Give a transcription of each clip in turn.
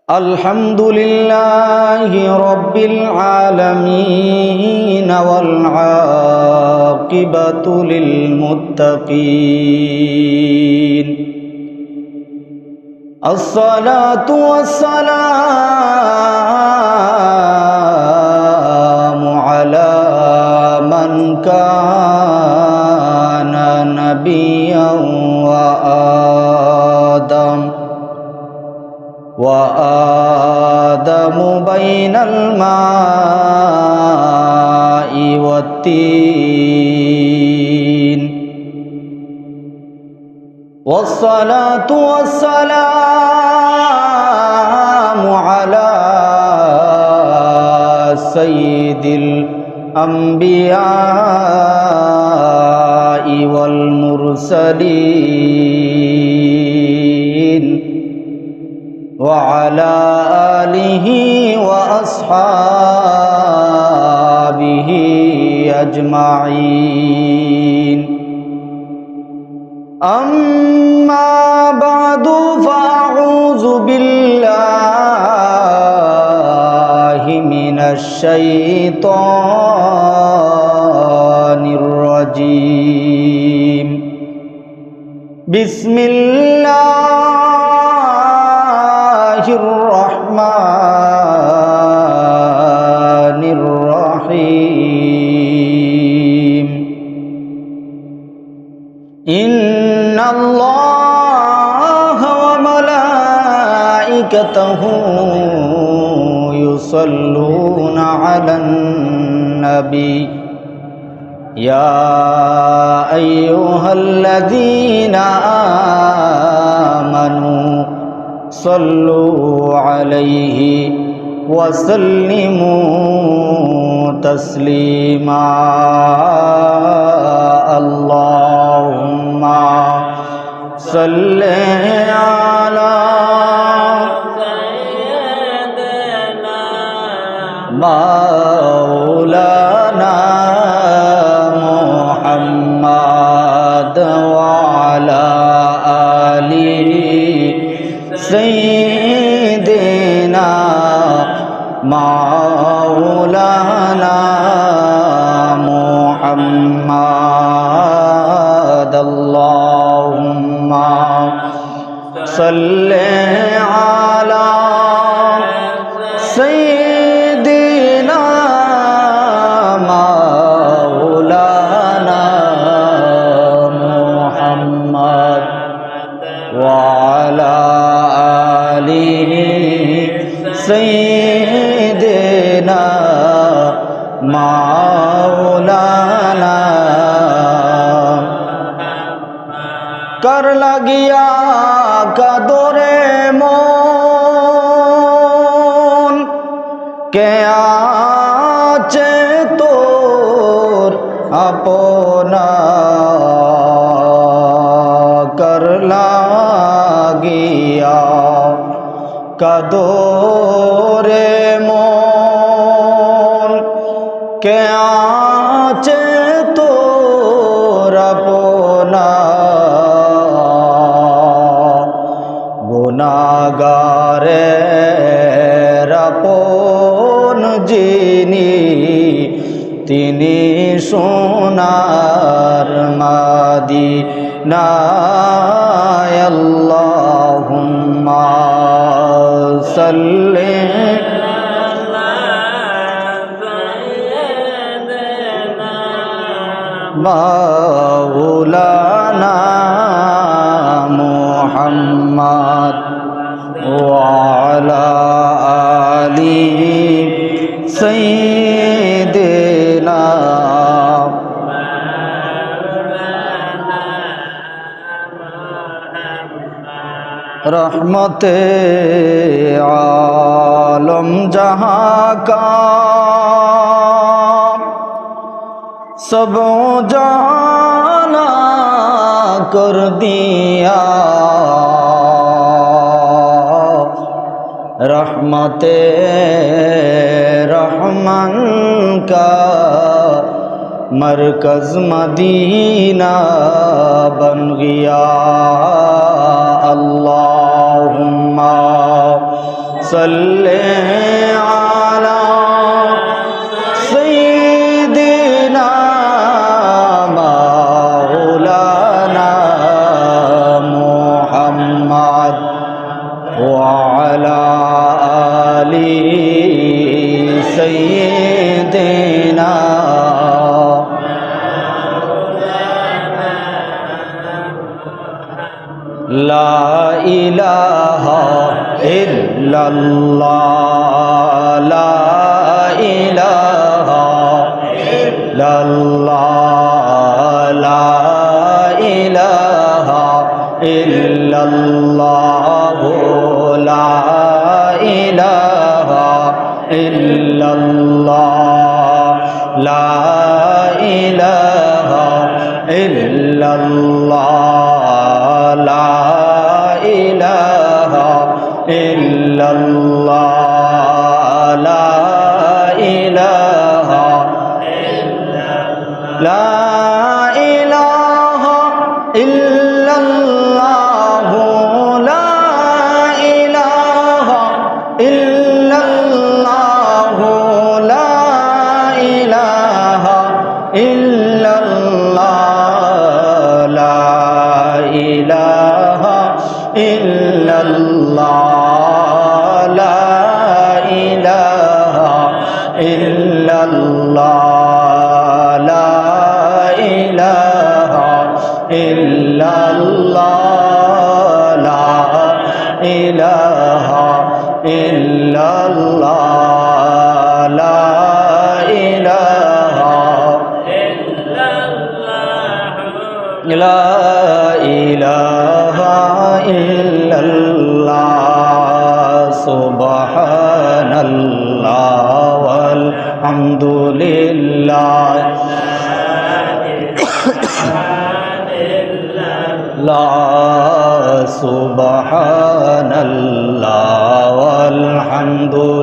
الحمد لله رب العالمين والعاقبة للمتقين الصلاة والسلام على من كان نبيا وآدم بين الماء والطين والصلاة والسلام على سيد الأنبياء والمرسلين وعلى آله وأصحابه أجمعين أما بعد فأعوذ بالله من الشيطان الرجيم بسم الله الرحمن الرحيم إن الله وملائكته يصلون على النبي يا أيها الذين آمنوا صلوا عليه وسلموا تسليما اللهم صل على سيدنا مولانا محمد وعلى آله سيدنا مولانا محمد اللهم صل على سيدنا مولانا محمد وعلى آله سيدنا مولانا कर लगिया कदरे मन के आचे तोर अपना कर लगिया कदरे मन के आचे तोर अपना गुनाहगारेर আপন যিনি তিনি সোনার মদিনায় আল্লাহুম্মা সাল্লি মাওলানা মুহাম্মদ وعلى آله سيدنا रहमते आलम जहाँ का सब जाना कर दिया रहमते रहमान का मरकज मदीना बन गया। अल्लाहुम्मा সাল্লি আলা সাইয়্যিদিনা মাওলানা মুহাম্মদ ওয়া আলা আলি সাইয়্যিদিনা লা ইলাহা ইল্লাল্লাহ লা ইলাহা ইল্লাল্লাহ লা ইলাহা ইল্লাল্লাহ লা ইলাহা ইল্লাল্লাহ লা ইলাহা ইল্লাল্লাহ লা ইলাহা ইল্লাল্লাহ লা ইলাহা লা ইলাহা ইল্লাল্লাহ লা ইলাহা ইল্লাল্লাহ লা ইলাহা ইল্লাল্লাহ লা ইলাহা ইল্লাল্লাহ লা ইলাহা ইল্লাল্লাহ লা ইলাহা ইল্লাল্লাহ লা ইলাহা ইল্লাল্লাহ লা ইলাহা লা ইলাহা ইল্লাল্লাহ সুবহানাল্লাহ আলহামদুলিল্লাহ লা সুবহানাল্লাহ আলহামদুলিল্লাহ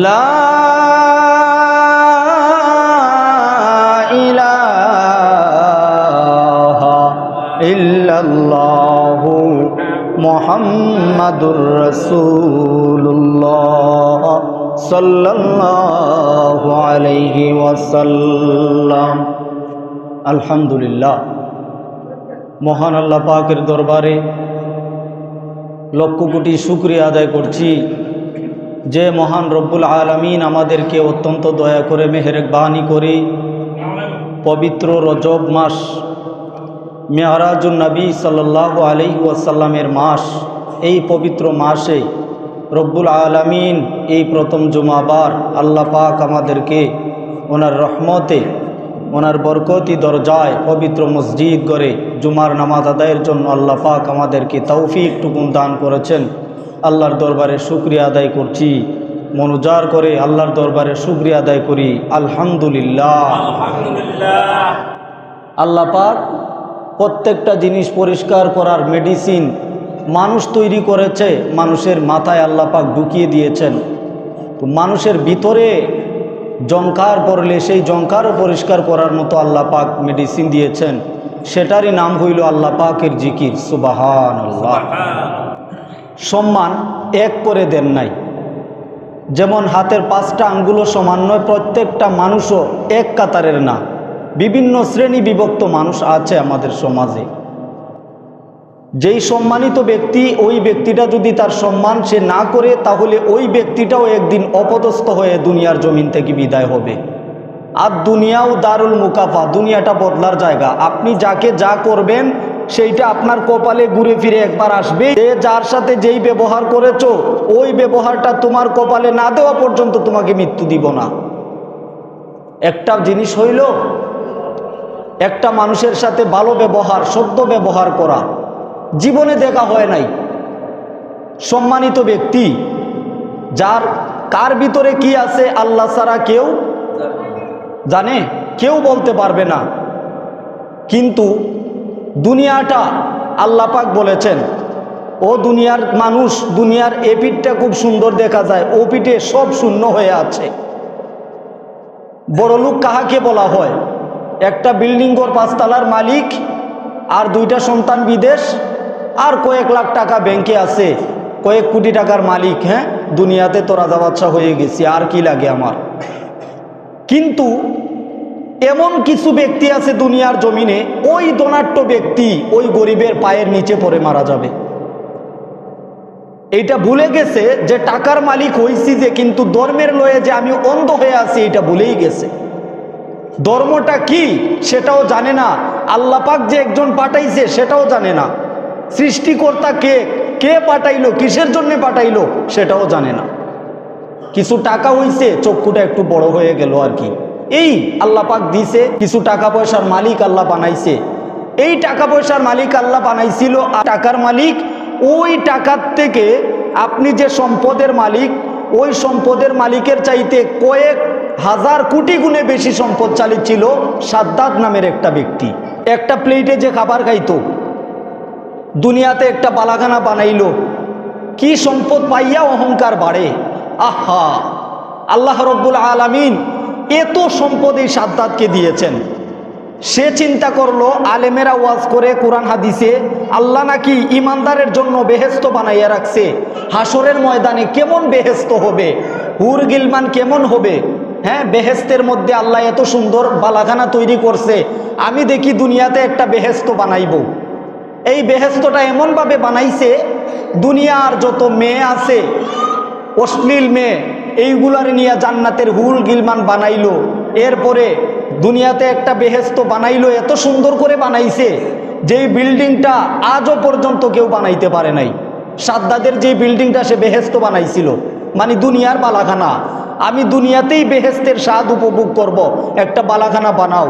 লা ইল্লাল্লাহু মুহাম্মাদুর রাসূলুল্লাহ সাল্লাল্লাহু আলাইহি ওয়াসাল্লাম। আলহামদুলিল্লাহ, মহান আল্লাহ পাকের দরবারে লক্ষ কোটি শুকরিয়া আদায় করছি যে মহান রব্বুল আলামিন আমাদেরকে অত্যন্ত দয়া করে মেহেরবানি করে পবিত্র রজব মাস, মেহরাজুন নবী সাল্লাল্লাহু আলাইহি ওয়াসাল্লামের মাস, এই পবিত্র মাসে রব্বুল আলামিন এই প্রথম জুমাবার আল্লাহ পাক আমাদেরকে ওনার রহমতে, ওনার বরকতি দরজায় পবিত্র মসজিদ গড়ে জুমার নামাজ আদায়ের জন্য আল্লাহ পাক আমাদেরকে তৌফিকটুকুন দান করেছেন। আল্লাহর দরবারে শুকরিয়া আদায় করছি, মনোজার করে আল্লাহর দরবারে শুকরিয়া আদায় করি। আলহামদুলিল্লাহ। আল্লাহ পাক প্রত্যেকটা জিনিস পরিষ্কার করার মেডিসিন মানুষ তৈরি করেছে, মানুষের মাথায় আল্লাহ পাক ঢুকিয়ে দিয়েছেন। তো মানুষের ভিতরে জংকার পড়লে সেই জংকারও পরিষ্কার করার মতো আল্লাহ পাক মেডিসিন দিয়েছেন, সেটারই নাম হইল আল্লাহ পাকের জিকির। সুবহানাল্লাহ। সম্মান এক করে দেন নাই, যেমন হাতের 5টা আঙ্গুলও সমান নয়, প্রত্যেকটা মানুষও এক কাতারের না, বিভিন্ন শ্রেণী বিভক্ত মানুষ আছে আমাদের সমাজে। যেই সম্মানিত ব্যক্তি, ওই ব্যক্তিটা যদি তার সম্মান সে না করে, তাহলে ওই ব্যক্তিটাও একদিন অপদস্থ হয়ে দুনিয়ার জমিন থেকে বিদায় হবে। আর দুনিয়াও দারুল মুকাফা, দুনিয়াটা বদলার জায়গা। আপনি যাকে যা করবেন সেইটা আপনার কপালে ঘুরে ফিরে একবার আসবে। যে যার সাথে যেই ব্যবহার করেছো, ওই ব্যবহারটা তোমার কপালে না দেওয়া পর্যন্ত তোমাকে মৃত্যু দিব না। একটা জিনিস হইল, একটা মানুষের সাথে ভালো ব্যবহার, সদ্য ব্যবহার করা জীবনে দেখা হয় নাই। সম্মানিত ব্যক্তি, যার কার ভিতরে কি আছে আল্লাহ ছাড়া কেউ জানে, কেউ বলতে পারবে না। কিন্তু দুনিয়াটা আল্লাহ পাক বলেছেন, ও দুনিয়ার মানুষ, দুনিয়ার এ পিঠটা খুব সুন্দর দেখা যায়, ও পিঠে সব শূন্য হয়ে আছে। বড়লোক কাহাকে বলা হয়? একটা বিল্ডিং ঘর 5 তলার মালিক, আর 2টা সন্তান বিদেশ, আর কয়েক লাখ টাকা ব্যাংকে আছে, কয়েক কোটি টাকার মালিক। হ্যাঁ, দুনিয়াতে তো রাজা বাদশাহ হয়ে গেছি, আর কি লাগে আমার। কিন্তু এমন কিছু ব্যক্তি আছে দুনিয়ার জমিনে, ওই ধনাঢ্য ব্যক্তি ওই গরিবের পায়ের নিচে পড়ে মারা যাবে। এইটা ভুলে গেছে যে টাকার মালিক হইছি যে, কিন্তু ধর্মের লয়ে যে আমি অন্ধ হয়ে আছি এটা ভুলেই গেছে। ধর্মটা কি সেটাও জানে না, আল্লাহ পাক যে একজন পাঠাইছে সেটাও জানে না, সৃষ্টিকর্তা কে, কে পাঠাইলো, কিসের জন্য পাঠাইলো সেটাও জানে না। কিছু টাকা হইছে, চক্ষুটা একটু বড় হয়ে গেল আর কি। এই আল্লাহ পাক দিছে, কিছু টাকা পয়সার মালিক আল্লাহ বানাইছে। এই টাকা পয়সার মালিক আল্লাহ বানাইছিল, আর টাকার মালিক ওই টাকার থেকে আপনি যে সম্পদের মালিক, ওই সম্পদের মালিকের চাইতে কয়েক হাজার কোটি গুণে বেশি সম্পদশালী ছিল সাদ্দাত নামের একটা ব্যক্তি। একটা প্লেটে যে খাবার খাইতো, দুনিয়াতে একটা বালাখানা বানাইলো, কি সম্পদ পাইয়া অহংকার বাড়ে। আহা, আল্লাহ রব্বুল আলামিন এত সম্পদ এই সাদ্দাতকে দিয়েছেন। সে চিন্তা করলো, আলেমেরা ওয়াজ করে কোরআন হাদিসে আল্লাহ নাকি ইমানদারের জন্য বেহেস্ত বানাইয়া রাখছে, হাসরের ময়দানে কেমন বেহেস্ত হবে, হুর গিলমান কেমন হবে। হ্যাঁ, বেহেস্তের মধ্যে আল্লাহ এত সুন্দর বালাখানা তৈরি করছে, আমি দেখি দুনিয়াতে একটা বেহেস্ত বানাইব। এই বেহেস্তটা এমনভাবে বানাইছে, দুনিয়ার যত মেয়ে আছে অশ্লীল মেয়ে, এইগুলার নিয়ে জান্নাতের হুল গিলমান বানাইলো। এরপরে দুনিয়াতে একটা বেহেস্ত বানাইলো, এত সুন্দর করে বানাইছে যেই বিল্ডিংটা আজও পর্যন্ত কেউ বানাইতে পারে নাই। সাদ্দাদের যে বিল্ডিংটা সে বেহেস্ত বানাইছিল, মানে দুনিয়ার বালাখানা। আমি দুনিয়াতেই বেহেস্তের স্বাদ উপভোগ করব, একটা বালাখানা বানাও।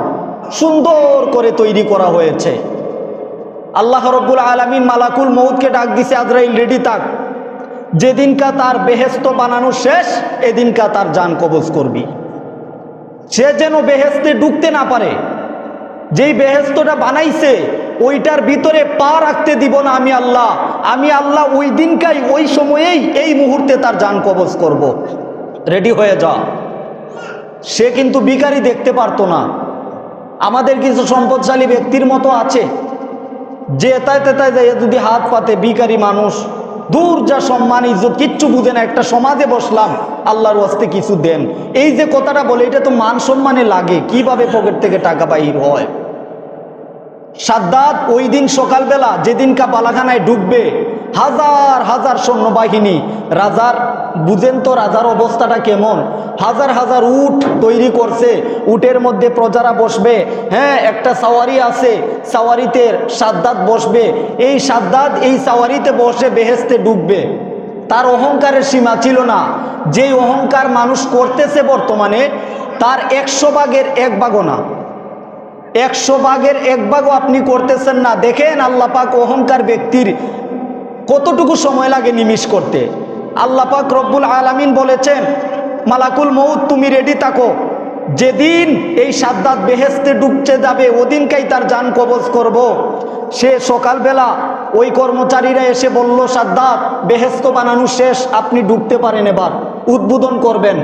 সুন্দর করে তৈরি করা হয়েছে। আল্লাহ রব্বুল আলামিন মালাকুল মউতকে ডাক দিছে, আজরাইল রেডি থাক, যেদিনকা তার বেহেস্ত বানানো শেষ এদিনকা তার জান কবজ করবি। সে যেন বেহেস্তে ঢুকতে না পারে, যেই বেহেস্তটা বানাইছে ওইটার ভিতরে পা রাখতে দিব না আমি আল্লাহ। আমি আল্লাহ ওই দিনকাই, ওই সময়েই, এই মুহূর্তে তার জান কবজ করব। রেডি হয়ে যা। সে কিন্তু ভিখারি দেখতে পারতো না। আমাদের কিছু সম্পদশালী ব্যক্তির মতো আছে যে এতায় তেতায় যায় যদি হাত পাতে, ভিখারি মানুষ, দূর যা সম্মান ইজ্জত কিচ্ছু বুঝে না। একটা সমাজে বসলাম, আল্লাহর ওয়াস্তে কিছু দেন, এই যে কথাটা বলে এটা তো মান সম্মানে লাগে, কিভাবে পকেট থেকে টাকা বাহির হয়। সাদ্দাত ওই দিন সকালবেলা যেদিনকা বালাখানায় ঢুকবে, হাজার হাজার সৈন্যবাহিনী, রাজার বুঝেন তো রাজার অবস্থাটা কেমন, হাজার হাজার উট তৈরি করছে, উটের মধ্যে প্রজারা বসবে। হ্যাঁ, একটা সাওয়ারি আছে, সাওয়ারিতে সাদ্দাত বসবে। এই সাদ্দাত এই সাওয়ারিতে বসে বেহেস্তে ঢুকবে। তার অহংকারের সীমা ছিল না। যেই অহংকার মানুষ করতেছে বর্তমানে, তার 100 ভাগের 1 ভাগও না, 100 ভাগের 1 ভাগও আপনি করতেছেন না। দেখেন আল্লাহ পাক অহংকার ব্যক্তির কতটুকু সময় লাগে নিমিষ করতে। আল্লাহ পাক রব্বুল আলামিন বলেছেন, মালাকুল মউত তুমি রেডি থাকো, যেদিন এই সাদ্দাত বেহেস্তে ঢুকতে যাবে ওদিনকাই তার জান কবজ করব। সে সকালবেলা ওই কর্মচারীরা এসে বলল, সাদ্দাত বেহেস্ত বানানো শেষ, আপনি ঢুকতে পারেন, এবার উদ্বোধন করবেন।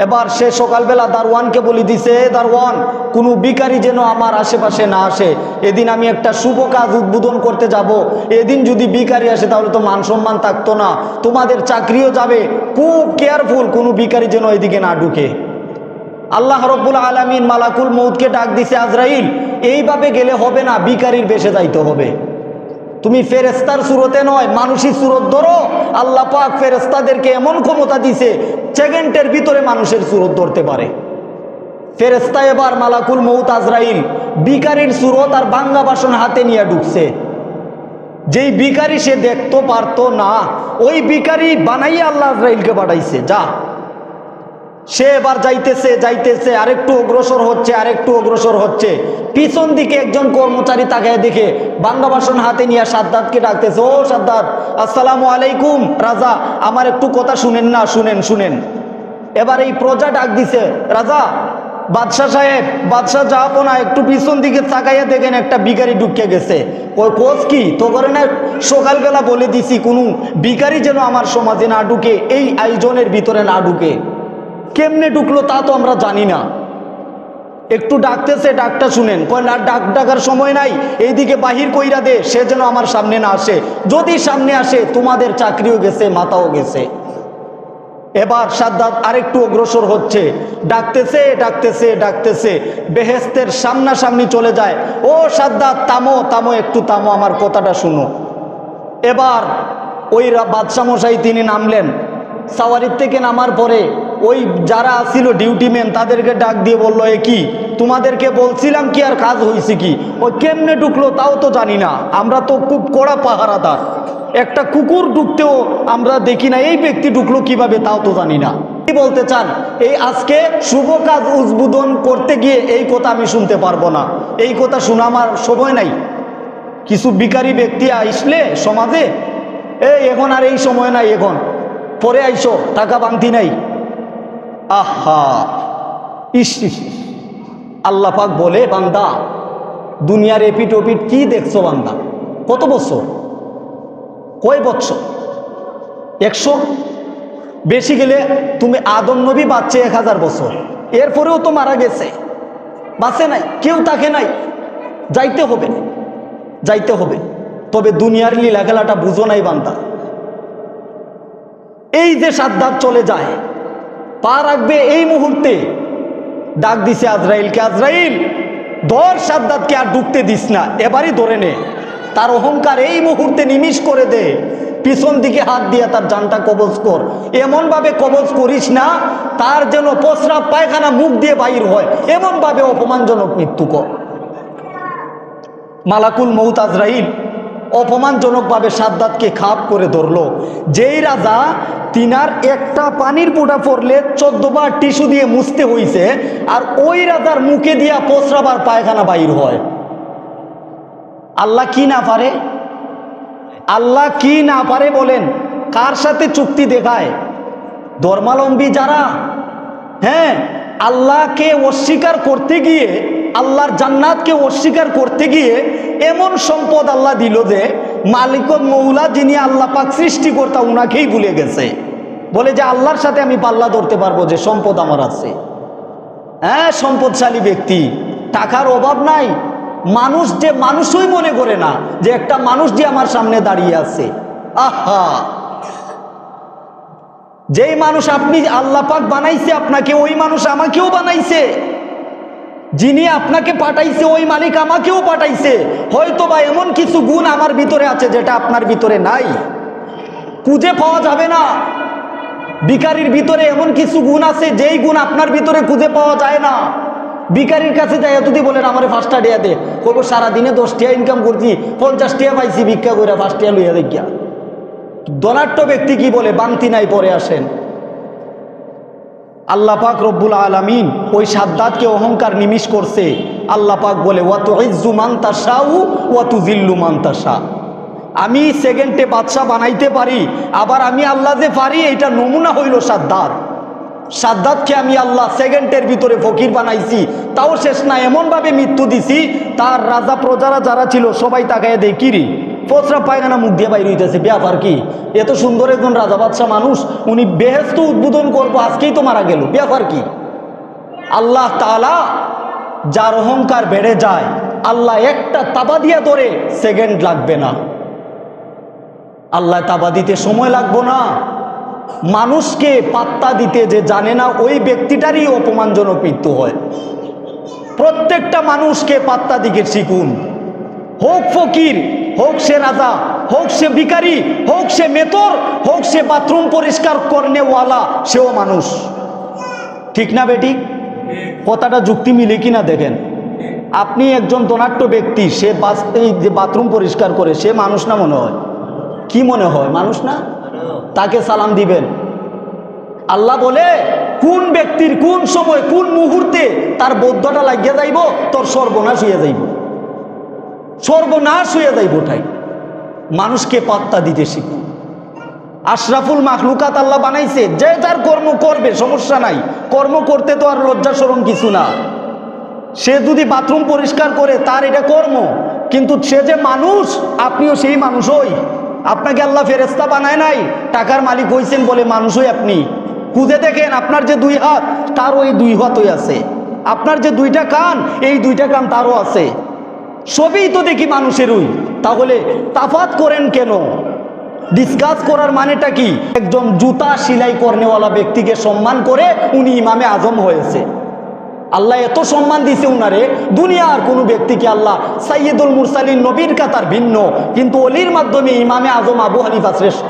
এবার সে সকালবেলা দারওয়ানকে বলে দিছে, দারওয়ান কোনো ভিখারি যেন আমার আশেপাশে না আসে, এদিন আমি একটা শুভ কাজ উদ্বোধন করতে যাব। এদিন যদি ভিখারি আসে তাহলে তো মান সম্মান থাকতো না, তোমাদের চাকরিও যাবে। খুব কেয়ারফুল, কোনো ভিখারি যেন এদিকে না ঢুকে। আল্লাহ রব্বুল আলামিন মালাকুল মউতকে ডাক দিছে, আজরাইল এইভাবে গেলে হবে না, ভিখারির বেশে যাইতে হবে। তুমি ফেরেস্তার সুরতে নয়, মানুষের সুরত ধরো। আল্লাহ পাক ফেরেস্তাদেরকে এমন ক্ষমতা দিছে, সেকেন্ডের ভিতরে মানুষের সুরত ধরতে পারে। ফেরেস্তা এবার মালাকুল মউত আজরাইল ভিখারির সুরত আর ভাঙ্গা বাসন হাতে নিয়ে ঢুকছে। যেই ভিখারি সে দেখতে পারতো না, ওই ভিখারি বানাইয়া আল্লাহ আজরাইলকে পাঠাইছে, যা। সে এবার যাইতেছে যাইতেছে, আরেকটু অগ্রসর হচ্ছে, আরেকটু অগ্রসর হচ্ছে। পিছন দিকে একজন কর্মচারী তাকায় দেখে ভাঙ্গা বাসন হাতে নিয়ে সাদ্দাতকে ডাকতেছে, ও সাদ্দাত, আসসালামু আলাইকুম। রাজা, আমার একটু কথা শুনেন না, শুনেন শুনেন। এবার এই প্রজা ডাক দিছে, রাজা, বাদশাহ সাহেব, বাদশাহ যাবো না, একটু পিছন দিকে তাকাইয়া দেখেন একটা ভিখারি ঢুকে গেছে। ওই কোচ কি তো করে না, সকালবেলা বলে দিছি কোনো ভিখারি যেন আমার সমাজে না ঢুকে, এই আয়োজনের ভিতরে না ঢুকে। কেমনে ঢুকলো তা তো আমরা জানি না। একটু ডাকতেছে, ডাকটা শুনেন, কয় না ডাক ডাকার সময় নাই, এইদিকে বাহির কইরা দে, সে যেন আমার সামনে না আসে, যদি সামনে আসে তোমাদের চাকরিও গেছে, মাথাও গেছে। এবার সাদ্দাত আরেকটু অগ্রসর হচ্ছে, ডাকতেছে ডাকতেছে ডাকতেছে, বেহেশতের সামনাসামনি চলে যায়। ও সাদ্দাত থামো থামো, একটু থামো, আমার কথাটা শুনো। এবার ওই বাদশা মশাই তিনি নামলেন, সাওয়ারির থেকে নামার পরে ওই যারা আসছিল ডিউটিম্যান তাদেরকে ডাক দিয়ে বলল, এ কি তোমাদেরকে বলছিলাম কি, আর কাজ হয়েছে কি? ওই কেমনে ঢুকলো তাও তো জানি না, আমরা তো খুব কড়া পাহারাদার, একটা কুকুর ঢুকতেও আমরা দেখি না, এই ব্যক্তি ঢুকলো কিভাবে তাও তো জানি না। কি বলতে চান? এই আজকে শুভ কাজ উদ্বোধন করতে গিয়ে এই কথা আমি শুনতে পারবো না, এই কথা শোনা আমার সময় নাই। কিছু ভিখারি ব্যক্তি আসলে সমাজে, এই এখন আর এই সময় নাই, এখন পরে আইসো, টাকা বাংতি নাই। আহা, ইস, আল্লাহ পাক বলে, বান্দা দুনিয়ার এপিট ওপিট কি দেখছো বান্দা? কত বছর, কয় বছর? 100, বেশি গেলে তুমি আদম নবী বাচ্চে 1000 বছর, এরপরেও তো মারা গেছে, বাঁচে নাই, কেউ তাকে নাই। যাইতে হবে, যাইতে হবে, তবে দুনিয়ার লীলা খেলাটা বুঝো নাই বান্দা। এই যে সাদ্দাত চলে যায়, পা রাখবে এই মুহূর্তে ডাক দিছে আজরাইলকে, আজরাইল ধর সাদ্দাতকে, আর ঢুকতে দিস না, এবারই ধরে নে, তার অহংকার এই মুহূর্তে নিমিষ করে দে, পিছন দিকে হাত দিয়ে তার জানটা কবজ কর, এমন ভাবে কবজ করিস না তার যেন প্রস্রাব পায়খানা মুখ দিয়ে বাইর হয়, এমন ভাবে অপমানজনক মৃত্যু কর। মালাকুল মউত আজরাইল অপমানজনকভাবে সাদ্দাতকে খাপ করে ধরলো। যেই রাজা তিনার একটা পানির ফোঁটা পড়লে 14 বার টিস্যু দিয়ে মুছতে হইছে, আর ওই রাজার মুখে দিয়া প্রস্রাব আর পায়খানা বাইর হয়। আল্লাহ কি না পারে? আল্লাহ কি না পারে বলেন? কার সাথে চুক্তি দেখায়? ধর্মাবলম্বী যারা, হ্যাঁ, আল্লাহকে অস্বীকার করতে গিয়ে, আল্লাহর জান্নাতকে অস্বীকার করতে গিয়ে এমন সম্পদ আল্লাহ দিল যে মালিক মৌলা যিনি আল্লাহ পাক সৃষ্টিকর্তা উনাকেই ভুলে গেছে, বলে যে আল্লাহর সাথে আমি পাল্লা ধরতে পারবো যে সম্পদ আমার আছে। হ্যাঁ, সম্পদশালী ব্যক্তি, টাকার অভাব নাই, মানুষ যে মানুষই মনে করে না যে একটা মানুষ যে আমার সামনে দাঁড়িয়ে আছে। আহা, যেই মানুষ আপনি আল্লাহ পাক বানাইছে আপনাকে, ওই মানুষ আমাকেও বানাইছে, যিনি আপনাকে পাঠাইছে ওই মালিক আমাকেও পাঠাইছে। হয়তো বা এমন কিছু গুণ আমার ভিতরে আছে যেটা আপনার ভিতরে নাই, খুঁজে পাওয়া যাবে না। ভিখারির ভিতরে এমন কিছু গুণ আছে যেই গুণ আপনার ভিতরে খুঁজে পাওয়া যায় না। ভিখারির কাছে যাই যদি বলেন আমার 5 টাকা দেয়া দে, বলবো সারাদিনে 10 টাকা ইনকাম করছি, 50 টাকা পাইছি, ভিক্ষা করে 5 টাকা লইয়া দেখিয়া। ধনাঢ্য ব্যক্তি কি বলে, বাংতি নাই, পরে আসেন। আল্লাহ পাক রব্বুল আলামিন ওই সাদ্দাতকে অহংকার নিমিষ করছে। আল্লাহ পাক বলে, ওয়া তুইজ্জু মান তাশাউ ওয়া তুযিল্লু মান তাশা। আমি সেকেন্ডে বাদশা বানাইতে পারি, আবার আমি আল্লাহ যে পারি, এটা নমুনা হইল সাদ্দাত। সাদ্দাতকে আমি আল্লাহ সেকেন্ডের ভিতরে ফকির বানাইছি, তাও শেষ না, এমনভাবে মৃত্যু দিছি তার রাজা প্রজারা যারা ছিল সবাই তাকায় দেয়, কিরি প্রস্রাব পায়খানা মুখ দিয়ে বাইর হইতেছে, ব্যাপার কি? এত সুন্দর একজন রাজা বাদশাহ মানুষ, উনি বেহেশত উদ্বোধন করবো, আজকেই তো মারা গেল, ব্যাপার কি? আল্লাহ তাআলা যার অহংকার বেড়ে যায়, আল্লাহ একটা তাবা দিয়া ধরে সেকেন্ড লাগবে না, আল্লাহ তাবা দিতে সময় লাগবো না। মানুষকে পাত্তা দিতে যে জানে না ওই ব্যক্তিটারই অপমানজনক মৃত্যু হয়। প্রত্যেকটা মানুষকে পাত্তা দিকে শিখুন, হোক ফকির, হোক সে রাজা, হোক সে ভিখারি, হোক সে মেতর, হোক সে বাথরুম পরিষ্কার করনেওয়ালা, সেও মানুষ। ঠিক না বেটি? কথাটা যুক্তি মিলে কিনা দেখেন। আপনি একজন ধনাঢ্য ব্যক্তি, সে এই যে বাথরুম পরিষ্কার করে, সে মানুষ না মনে হয়? কি মনে হয়? মানুষ না? তাকে সালাম দিবেন। আল্লাহ বলে, কোন ব্যক্তির কোন সময় কোন মুহূর্তে তার বদ্ধটা লাগিয়ে যাইব, তোর সর্বনাশ হইয়া যাইব, সর্বনাশ হইয়া যাইব। তাই মানুষকে পাত্তা দিতে শিখুন। আশরাফুল মাখলুকাত আল্লাহ বানাইছে, যে যার কর্ম করবে, সমস্যা নাই, কর্ম করতে তো আর লজ্জা শরম কিছু না। সে যদি বাথরুম পরিষ্কার করে তার এটা কর্ম, কিন্তু সে যে মানুষ, আপনিও সেই মানুষই। আপনাকে আল্লাহ ফেরেশতা বানায় নাই, টাকার মালিক হইছেন বলে মানুষই আপনি। খুঁজে দেখেন, আপনার যে 2 হাত, তার ওই 2 হাতই আছে। আপনার যে দুইটা কান, এই দুইটা কান তারও আছে, সবই তো দেখি মানুষেরই। তাহলে তাফাত করেন কেন? ডিসকাস করার মানেটা কি? একজন জুতা সেলাই করনেওয়ালা ব্যক্তিকে সম্মান করে উনি ইমামে আজম হয়েছে। আল্লাহ এত সম্মান দিছে উনারে, দুনিয়ার কোনো ব্যক্তিকে আল্লাহ সাইয়্যিদুল মুরসালিন নবীর কাতার ভিন্ন, কিন্তু অলির মাধ্যমে ইমামে আজম আবু হানিফা শ্রেষ্ঠ।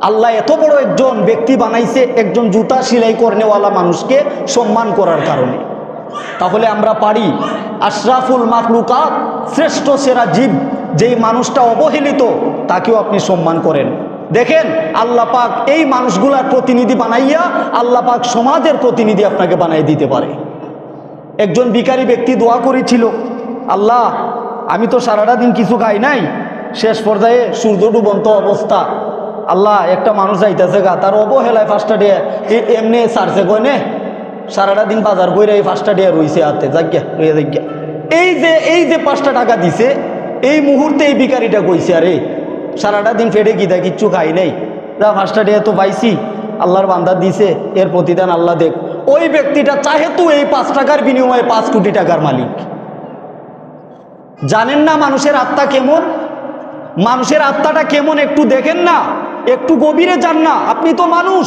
আল্লাহ এত বড় একজন ব্যক্তি বানাইছে একজন জুতা সেলাই করনেওয়ালা মানুষকে সম্মান করার কারণে। তাহলে আমরা পারি আশরাফুল মাখলুকাত, শ্রেষ্ঠ সেরা জীব, যেই মানুষটা অবহেলিত তাকেও আপনি সম্মান করেন। দেখেন আল্লাহ পাক এই মানুষগুলার প্রতিনিধি বানাইয়া আল্লাহ পাক সমাজের প্রতিনিধি আপনাকে বানাই দিতে পারে। একজন ভিখারি ব্যক্তি দোয়া করেছিল, আল্লাহ আমি তো সারাটা দিন কিছু খাই নাই, শেষ পর্যায়ে সূর্য ডুবন্ত অবস্থা, আল্লাহ একটা মানুষ যাইতেছে গা, তার অবহেলায় 5টা ডে এমনি সারছে কনে সারাটা দিন বাজার বইরে এই 5টা ডে রইছে হাতে, জাগ্যা রয়ে জাগ্যা। এই যে 5টা টাকা দিছে, এই মুহূর্তে এই ভিখারিটা কইছে আরে সারাটা দিন ফেটে গিয়ে কিচ্ছু খাই নাই, যা 5টা ডে তো পাইছি, আল্লাহর বান্দা দিছে, এর প্রতিদান আল্লাহ দেখ। ওই ব্যক্তিটা চাহে তো এই 5 টাকার বিনিময়ে 5 কোটি টাকার মালিক। জানেন না মানুষের আত্মা কেমন? মানুষের আত্মাটা কেমন একটু দেখেন না, একটু গভীরে যান না। আপনি তো মানুষ,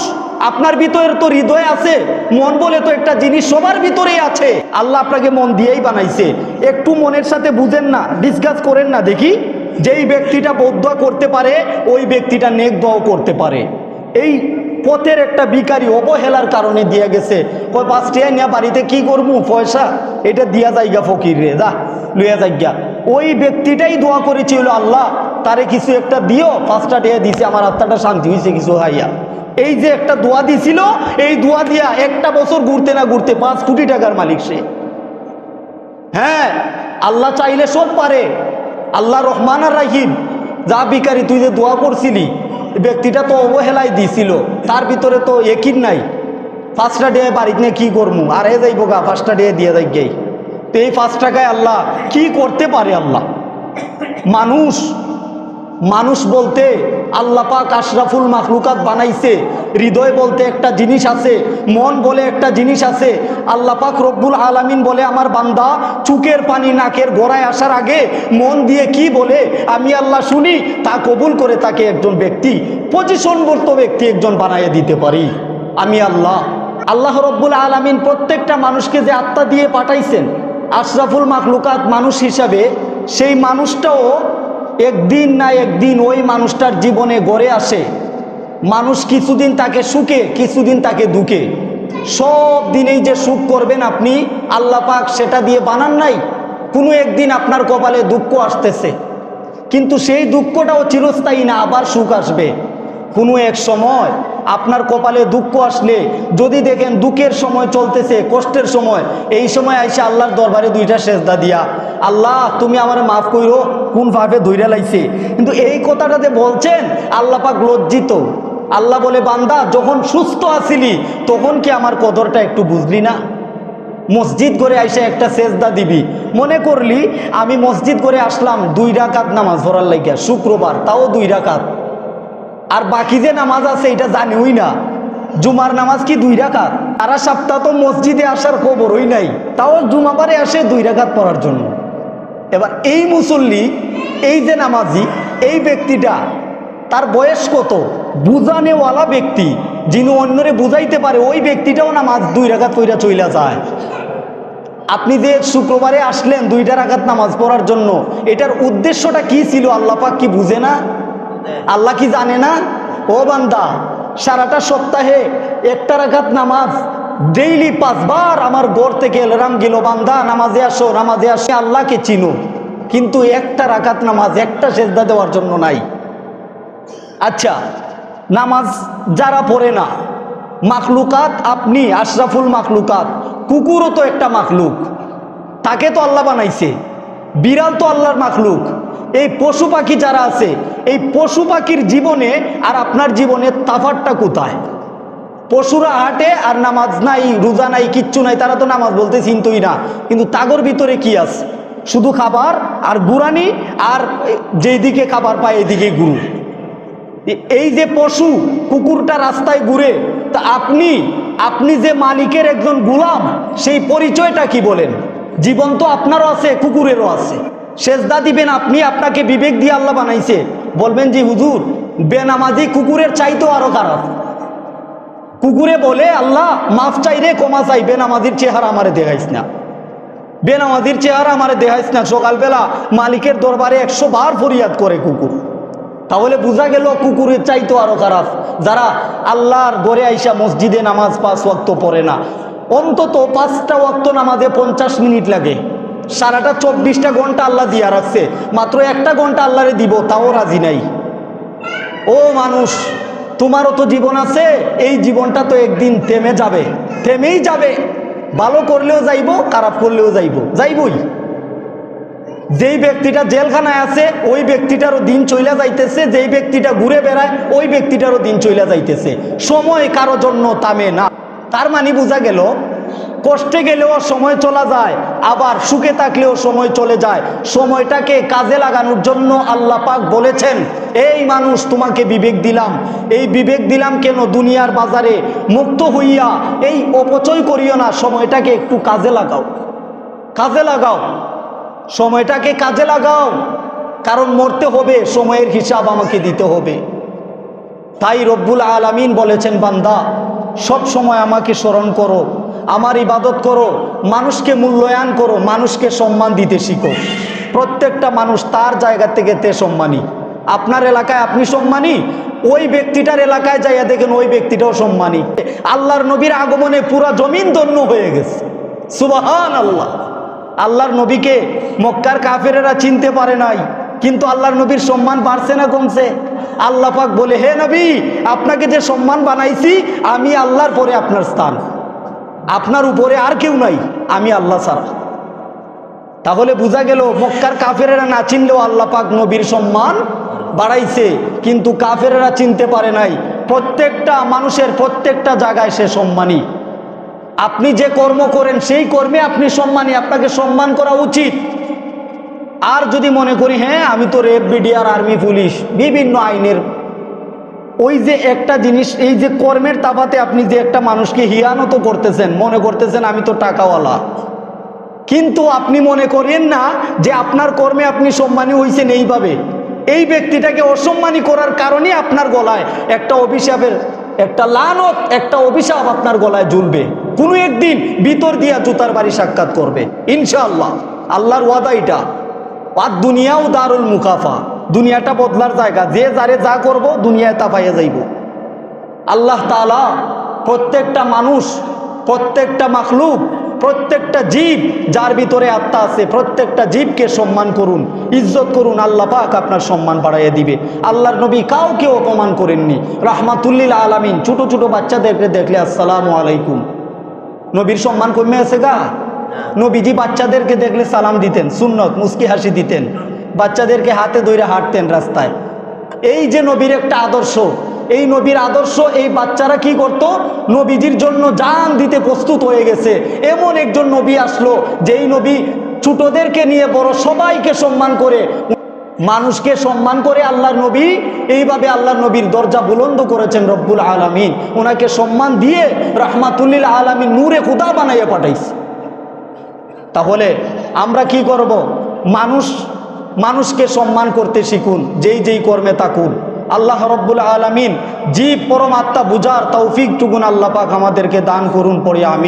আপনার ভিতরে তো হৃদয় আছে, মন বলে তো একটা জিনিস সবার ভিতরেই আছে। আল্লাহ আপনাকে মন দিয়েই বানাইছে, একটু মনের সাথে বুঝেন না, ডিসকাস করেন না দেখি। যেই ব্যক্তিটা বৌদ্ধ করতে পারে ওই ব্যক্তিটা নেক দোয়াও করতে পারে। এই পথের একটা ভিখারি অবহেলার কারণে দিয়া গেছে, 5 টাকা নিয়ে বাড়িতে কি করবো, পয়সা এটা দিয়া যাইগা ফকির রে, যা লইয়া যাইগা। ওই ব্যক্তিটাই দোয়া করেছিল আল্লাহ তারে কিছু একটা দিও, 5টা টাকা দিছে, আমার আত্মাটা শান্তি হয়েছে কিছু হাইয়া। এই যে একটা দোয়া দিছিল, এই দোয়া দিয়া একটা বছর ঘুরতে না ঘুরতে 5 কোটি টাকার মালিক সে। হ্যাঁ, আল্লাহ চাইলে সব পারে, আল্লাহ রহমান আর রাহিম। যা ভিখারি তুই যে দোয়া করছিলি, ব্যক্তিটা তো অবহেলায় দিছিল, তার ভিতরে তো একিন নাই, 5টা ডে বাড়িতে নিয়ে কি করবো, আর এ যাইব গা 5টা ডে দিয়ে যাই গে। তো এই 5 টাকায় আল্লাহ কি করতে পারে? আল্লাহ মানুষ বলতে আল্লাহ পাক আশরাফুল মাখলুকাত বানাইছে। হৃদয় বলতে একটা জিনিস আছে, মন বলে একটা জিনিস আছে। আল্লাহ পাক রব্বুল আলামিন বলে আমার বান্দা চুকের পানি নাকের গোড়ায় আসার আগে মন দিয়ে কি বলে আমি আল্লাহ শুনি, তা কবুল করে তাকে একজন ব্যক্তি, পজিশনবর্ত ব্যক্তি একজন বানাইয়ে দিতে পারি আমি আল্লাহ রব্বুল আলামিন প্রত্যেকটা মানুষকে যে আত্মা দিয়ে পাঠাইছেন আশরাফুল মাখলুকাত মানুষ হিসাবে, সেই মানুষটাও একদিন না একদিন ওই মানুষটার জীবনে গড়ে আসে। মানুষ কিছুদিন তাকে সুখে, কিছুদিন তাকে দুঃখে। সব দিনেই যে সুখ করবেন আপনি, আল্লাহ পাক সেটা দিয়ে বানান নাই। কোনো একদিন আপনার কপালে দুঃখ আসতেছে, কিন্তু সেই দুঃখটাও চিরস্থায়ী না, আবার সুখ আসবে। কোনো এক সময় আপনার কপালে দুঃখ আসলে যদি দেখেন দুঃখের সময় চলতেছে, কষ্টের সময়, এই সময় আইসা আল্লাহর দরবারে 2টা সেজদা দিয়া, আল্লাহ তুমি আমার মাফ কইরো, কোন ভাবে ধইরা লাইছে। কিন্তু এই কথাটাতে বলছেন আল্লাহ পাক লজ্জিত। আল্লাহ বলে বান্দা যখন সুস্থ আছিলি তখন কি আমার কদরটা একটু বুঝলি না? মসজিদ করে আইসা একটা সেজদা দিবি, মনে করলি আমি মসজিদ করে আসলাম 2 রাকাত নামাজ পড়ার লাগিয়া, শুক্রবার তাও 2 রাকাত, আর বাকি যে নামাজ আছে এটা জানিওই না। জুমার নামাজ কি 2 রাকাত? সারা সপ্তাহ তো মসজিদে আসার খবরই নাই, তাও জুমাবারে আসে 2 রাকাত পড়ার জন্য। এবার এই মুসল্লি, এই যে নামাজি, এই ব্যক্তিটা তার বয়স কত? বুঝানেওয়ালা ব্যক্তি, যিনি অন্যরে বুঝাইতে পারে, ওই ব্যক্তিটাও নামাজ 2 রাকাত পড়া চইলা যায়। আপনি যে শুক্রবারে আসলেন 2টা রাকাত নামাজ পড়ার জন্য, এটার উদ্দেশ্যটা কি ছিল আল্লাহ পাক কি বুঝে না? আল্লাহ কি জানে না? ও বান্দা, সারাটা সপ্তাহে 1টা রাকাত নামাজ ডেইলি 5 বার আমার ঘর থেকে এলার্ম গেল, বান্দা নামাজে আসো, নামাজে আসে, আল্লাহকে চিনো, কিন্তু 1টা রাকাত নামাজ, একটা সেজদা দেওয়ার জন্য নাই। আচ্ছা, নামাজ যারা পড়ে না, মাখলুকাত আপনি আশরাফুল মাখলুকাত, কুকুরও তো একটা মাখলুক, তাকে তো আল্লাহ বানাইছে। বিড়াল তো আল্লাহর মাখলুক। এই পশু পাখি যারা আছে, এই পশু পাখির জীবনে আর আপনার জীবনে তাফাতটা কোথায়? পশুরা হাঁটে আর নামাজ নাই, রোজা নাই, কিচ্ছু নাই, তারা তো নামাজ বলতে চিন্তই না, কিন্তু তাগর ভিতরে কি আছে? শুধু খাবার আর গুরানি, আর যেদিকে খাবার পায় এদিকে গুরু। এই যে পশু কুকুরটা রাস্তায় ঘুরে, তা আপনি আপনি যে মালিকের একজন গোলাম, সেই পরিচয়টা কি বলেন? জীবন তো আপনারও আছে, কুকুরেরও আছে। সেজদা দিবেন আপনি, আপনাকে বিবেক দিয়ে আল্লাহ বানাইছে, বলবেন জি হুজুর বেনামাজি কুকুরের চাইতেও আরো খারাপ। কুকুরে বলে আল্লাহ মাফ চাই রে, ক্ষমা চাই, বেনামাজির চেহারা আমারে দেখাইস না, বেনামাজির চেহারা আমারে দেখাইস না। সকালবেলা মালিকের দরবারে 100 বার ফরিয়াদ করে কুকুর। তাহলে বোঝা গেল কুকুরের চাইতো আরো খারাপ যারা আল্লাহর ঘরে আইসা মসজিদে নামাজ 5 ওয়াক্ত পড়ে না। অন্তত 5টা ওয়াক্ত নামাজে 50 মিনিট লাগে, সারাটা 24টা ঘন্টা আল্লাহ দিয়া রাখছে, মাত্র 1টা ঘন্টা আল্লাহরে দিব, তাও রাজি নাই। ও মানুষ, তোমারও তো জীবন আছে, এই জীবনটা তো একদিন থেমে যাবে, থেমেই যাবে। ভালো করলেও যাইব, খারাপ করলেও যাইবই। যেই ব্যক্তিটা জেলখানায় আছে ওই ব্যক্তিটারও দিন চইলা যাইতেছে, যেই ব্যক্তিটা ঘুরে বেড়ায় ওই ব্যক্তিটারও দিন চইলা যাইতেছে। সময় কারো জন্য থামে না। তার মানে বোঝা গেল কষ্টে গেলেও সময় চলা যায়, আবার সুখে থাকলেও সময় চলে যায়। সময়টাকে কাজে লাগানোর জন্য আল্লাহ পাক বলেছেন, এই মানুষ তোমাকে বিবেক দিলাম। এই বিবেক দিলাম কেন? দুনিয়ার বাজারে মুক্ত হইয়া এই অপচয় করিও না, সময়টাকে একটু কাজে লাগাও, কাজে লাগাও, সময়টাকে কাজে লাগাও। কারণ মরতে হবে, সময়ের হিসাব আমাকে দিতে হবে। তাই রব্বুল আলামিন বলেছেন, বান্দা সব সময় আমাকে স্মরণ করো, আমার ইবাদত করো, মানুষকে মূল্যায়ন করো, মানুষকে সম্মান দিতে শিখো। প্রত্যেকটা মানুষ তার জায়গা থেকে তে সম্মানী। আপনার এলাকায় আপনি সম্মানী, ওই ব্যক্তিটার এলাকায় যাইয়া দেখেন ওই ব্যক্তিটাও সম্মানী। আল্লাহর নবীর আগমনে পুরা জমিন ধন্য হয়ে গেছে, সুবহানাল্লাহ। আল্লাহর নবীকে মক্কার কাফেরেরা চিনতে পারে নাই, কিন্তু আল্লাহর নবীর সম্মান বাড়ছে না কমছে? আল্লাহ পাক বলে, হে নবী, আপনাকে যে সম্মান বানাইছি, আমি আল্লাহর পরে আপনার স্থান, আপনার উপরে আর কেউ নাই, আমি আল্লাহ ছাড়া। তাহলে বোঝা গেল মক্কার কাফেরেরা না চিনলেও আল্লাহ পাক নবীর সম্মান বাড়াইছে, কিন্তু কাফেরেরা চিনতে পারে নাই। প্রত্যেকটা মানুষের প্রত্যেকটা জায়গায় সে সম্মানী। আপনি যে কর্ম করেন সেই কর্মে আপনি সম্মানী, আপনাকে সম্মান করা উচিত। আর যদি মনে করি হ্যাঁ আমি তো রেপ, বিডিআর, আর্মি, পুলিশ, বিভিন্ন আইনের, ওই যে একটা জিনিস, এই যে কর্মের তাফাতে আপনি যে একটা মানুষকে হিয়ানত করতেছেন, মনে করতেছেন আমি তো টাকাওয়ালা, কিন্তু আপনি মনে করেন না যে আপনার কর্মে আপনি সম্মানী হয়েছেন এইভাবে। এই ব্যক্তিটাকে অসম্মানী করার কারণে আপনার গলায় একটা অভিশাপের, একটা লানত, একটা অভিশাপ আপনার গলায় ঝুলবে। কোনো একদিন ভিতর দিয়া জুতার বাড়ি সাক্ষাৎ করবে ইনশাআল্লাহ। আল্লাহর ওয়াদা এটা। আর দুনিয়াও দারুল মুকাফা, দুনিয়াটা বদলার জায়গা, যে যারে যা করব দুনিয়ায় তা পাইয়া যাইব। আল্লাহ তাআলা প্রত্যেকটা মানুষ, প্রত্যেকটা মাখলুক, প্রত্যেকটা জীব যার ভিতরে আত্মা আছে, প্রত্যেকটা জীবকে সম্মান করুন, ইজ্জত করুন, আল্লাহ পাক আপনার সম্মান বাড়াইয়া দিবে। আল্লাহর নবী কাউকে অপমান করেননি, রাহমাতুল্লিল আলামিন। ছোট ছোট বাচ্চাদেরকে দেখলে আসসালামু আলাইকুম, নবীর সম্মান কমে আছে গা? নবীজি বাচ্চাদেরকে দেখলে সালাম দিতেন, সুন্নত, মুস্কি হাসি দিতেন, বাচ্চাদেরকে হাতে ধরে হাঁটতেন রাস্তায়। এই যে নবীর একটা আদর্শ, এই নবীর আদর্শ এই বাচ্চারা কি করত? নবীজির জন্য জান দিতে প্রস্তুত হয়ে গেছে। এমন একজন নবী আসলো যেই নবী ছোটদেরকে নিয়ে বড় সবাইকে সম্মান করে, মানুষকে সম্মান করে। আল্লাহর নবী এইভাবে আল্লাহর নবীর দরজা বুলন্দ করেছেন রব্বুল আলামিন। ওনাকে সম্মান দিয়ে রাহমাতুল্লিল আলামিন, নূরে খুদা বানাইয়া পাঠাইছে। তাহলে আমরা কি করব? মানুষকে সম্মান করতে শিখুন, যেই যেই কর্মে থাকুন। আল্লাহ রব্বুল আলামিন জীব পরমাত্মা বুঝার তৌফিক টুকুন আল্লাহ পাক আমাদেরকে দান করুন, পড়ে আমিন।